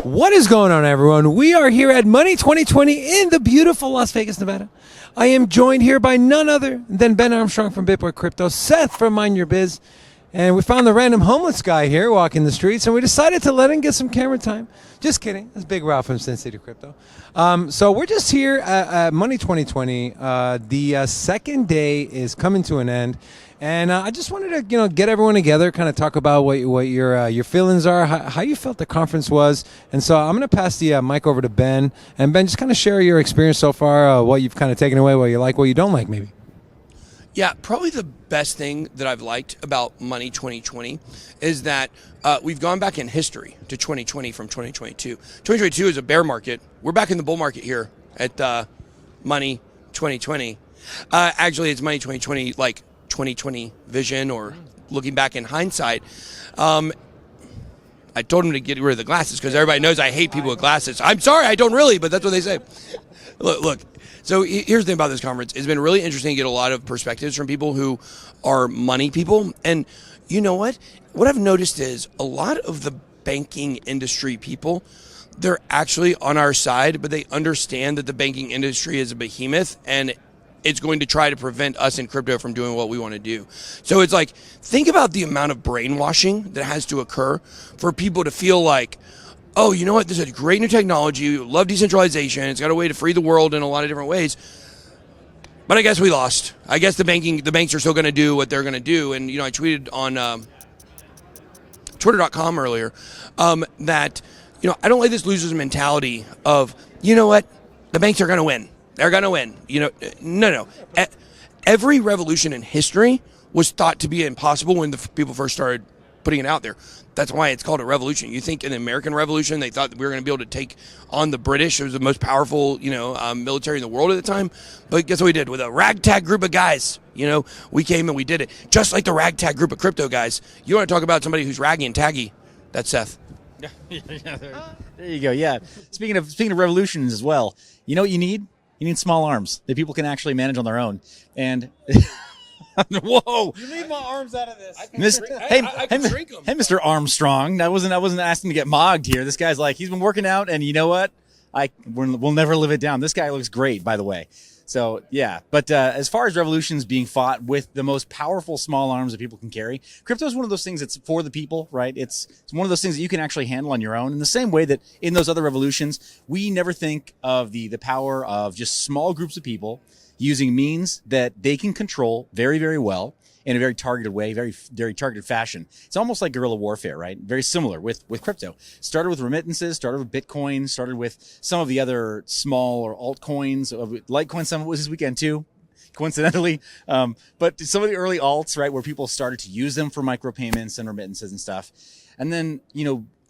What is going on, everyone? We are here at Money 2020 in the beautiful Las Vegas, Nevada. I am joined here by none other than Ben Armstrong from BitBoy Crypto, Seth from Mind Your Biz, and we found the random homeless guy here walking the streets, and we decided to let him get some camera time. Just kidding. That's Big Ralph from Sin City Crypto. So we're just here at Money 2020. The second day is coming to an end. And I just wanted to, get everyone together, kind of talk about what your feelings are, how you felt the conference was. And so I'm going to pass the mic over to Ben. And Ben, just kind of share your experience so far, what you've kind of taken away, what you like, what you don't like, maybe. Yeah, probably the best thing that I've liked about Money 2020 is that we've gone back in history to 2020 from 2022. 2022 is a bear market. We're back in the bull market here at Money 2020. Actually, it's Money 2020, like 2020 vision or looking back in hindsight. I told him to get rid of the glasses because everybody knows I hate people with glasses. I'm sorry, I don't really, but that's what they say. Look. So here's the thing about this conference. It's been really interesting to get a lot of perspectives from people who are money people. And you know what? What I've noticed is a lot of the banking industry people, they're actually on our side, but they understand that the banking industry is a behemoth and it's going to try to prevent us in crypto from doing what we want to do. So it's like, think about the amount of brainwashing that has to occur for people to feel like, oh, you know what? This is a great new technology. Love decentralization. It's got a way to free the world in a lot of different ways. But I guess we lost. I guess the banks are still going to do what they're going to do. And, I tweeted on Twitter.com earlier that, I don't like this loser's mentality of, you know what? The banks are going to win. They're going to win. No. Every revolution in history was thought to be impossible when the people first started putting it out there. That's why it's called a revolution. You think in the American Revolution, they thought that we were going to be able to take on the British. It was the most powerful, military in the world at the time. But guess what we did? With a ragtag group of guys, we came and we did it. Just like the ragtag group of crypto guys. You want to talk about somebody who's raggy and taggy? That's Seth. There you go. Yeah. Speaking of revolutions as well, you know what you need? You need small arms that people can actually manage on their own. And whoa! You leave my arms out of this. Hey, Mr. Armstrong. I wasn't asking to get mogged here. This guy's like, he's been working out, and you know what? We'll never live it down. This guy looks great, by the way. So yeah, but as far as revolutions being fought with the most powerful small arms that people can carry, crypto is one of those things that's for the people, right? It's one of those things that you can actually handle on your own. In the same way that in those other revolutions, we never think of the power of just small groups of people using means that they can control very, very well in a very targeted way, very, very targeted fashion. It's almost like guerrilla warfare, right? Very similar with crypto. Started with remittances, started with Bitcoin, started with some of the other small or altcoins. Litecoin Summit was this weekend too, coincidentally. But some of the early alts, right, where people started to use them for micropayments and remittances and stuff. And then,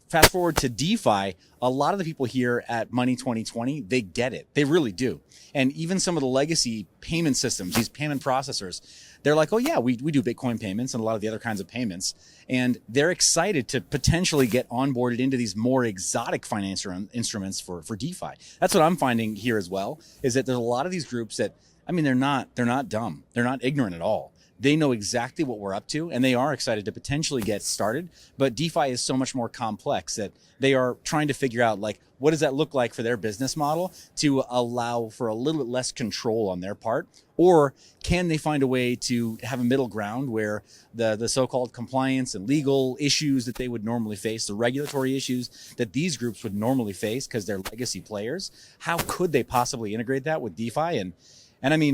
fast forward to DeFi, a lot of the people here at Money 2020, they get it. They really do. And even some of the legacy payment systems, these payment processors, they're like, oh yeah, we do Bitcoin payments and a lot of the other kinds of payments. And they're excited to potentially get onboarded into these more exotic financial instruments for DeFi. That's what I'm finding here as well, is that there's a lot of these groups that, they're not dumb. They're not ignorant at all. They know exactly what we're up to, and they are excited to potentially get started. But DeFi is so much more complex that they are trying to figure out, like, what does that look like for their business model to allow for a little bit less control on their part? Or can they find a way to have a middle ground where the so-called compliance and legal issues that they would normally face, the regulatory issues that these groups would normally face because they're legacy players, how could they possibly integrate that with DeFi? And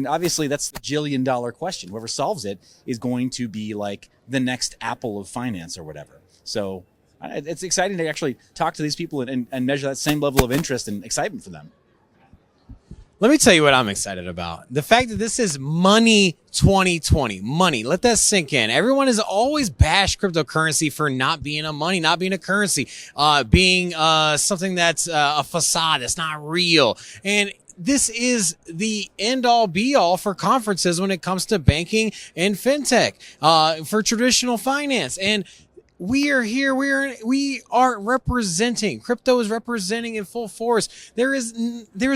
obviously that's the $1 question. Whoever solves it is going to be like the next Apple of finance or whatever. So it's exciting to actually talk to these people and measure that same level of interest and excitement for them. Let me tell you what I'm excited about. The fact that this is Money 2020. Money. Let that sink in. Everyone has always bashed cryptocurrency for not being a money, not being a currency, being something that's a facade, that's not real. And this is the end-all be-all for conferences when it comes to banking and fintech, for traditional finance. And we are here. We are representing. Crypto is representing in full force. There is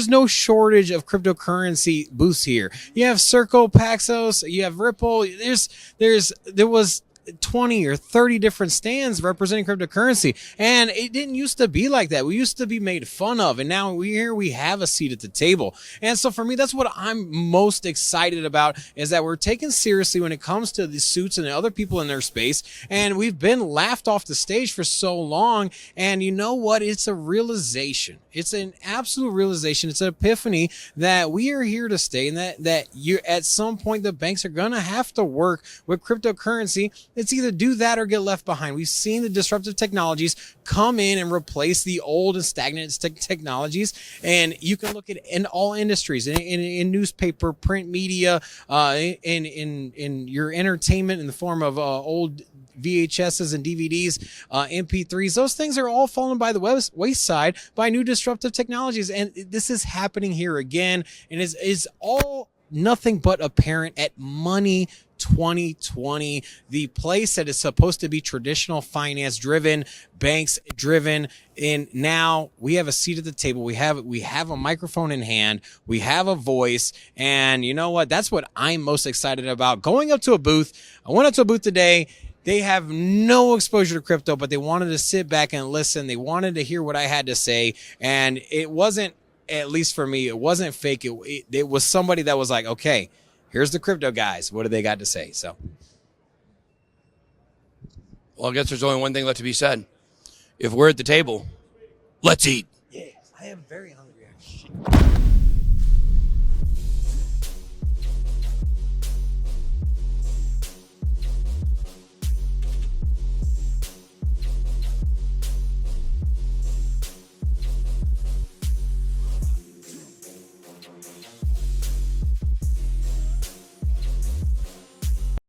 no shortage of cryptocurrency booths here. You have Circle, Paxos, you have Ripple. There was 20 or 30 different stands representing cryptocurrency. And it didn't used to be like that. We used to be made fun of, and now we have a seat at the table. And so for me, that's what I'm most excited about, is that we're taken seriously when it comes to the suits and the other people in their space. And we've been laughed off the stage for so long. And you know what? It's a realization. It's an absolute realization. It's an epiphany that we are here to stay, and that you at some point the banks are going to have to work with cryptocurrency. It's either do that or get left behind. We've seen the disruptive technologies come in and replace the old and stagnant technologies. And you can look at in all industries, in newspaper, print media, in your entertainment in the form of old VHSs and DVDs, MP3s, those things are all falling by the wayside by new disruptive technologies. And this is happening here again, and is all nothing but apparent at Money 2020, the place that is supposed to be traditional finance driven, banks driven. And now we have a seat at the table. We have a microphone in hand. We have a voice. And you know what? That's what I'm most excited about. Going up to a booth. I went up to a booth today. They have no exposure to crypto, but they wanted to sit back and listen. They wanted to hear what I had to say. And it wasn't, at least for me, it wasn't fake. It was somebody that was like, okay, here's the crypto guys. What do they got to say? So, well, I guess there's only one thing left to be said. If we're at the table, let's eat. Yeah, I am very hungry, actually.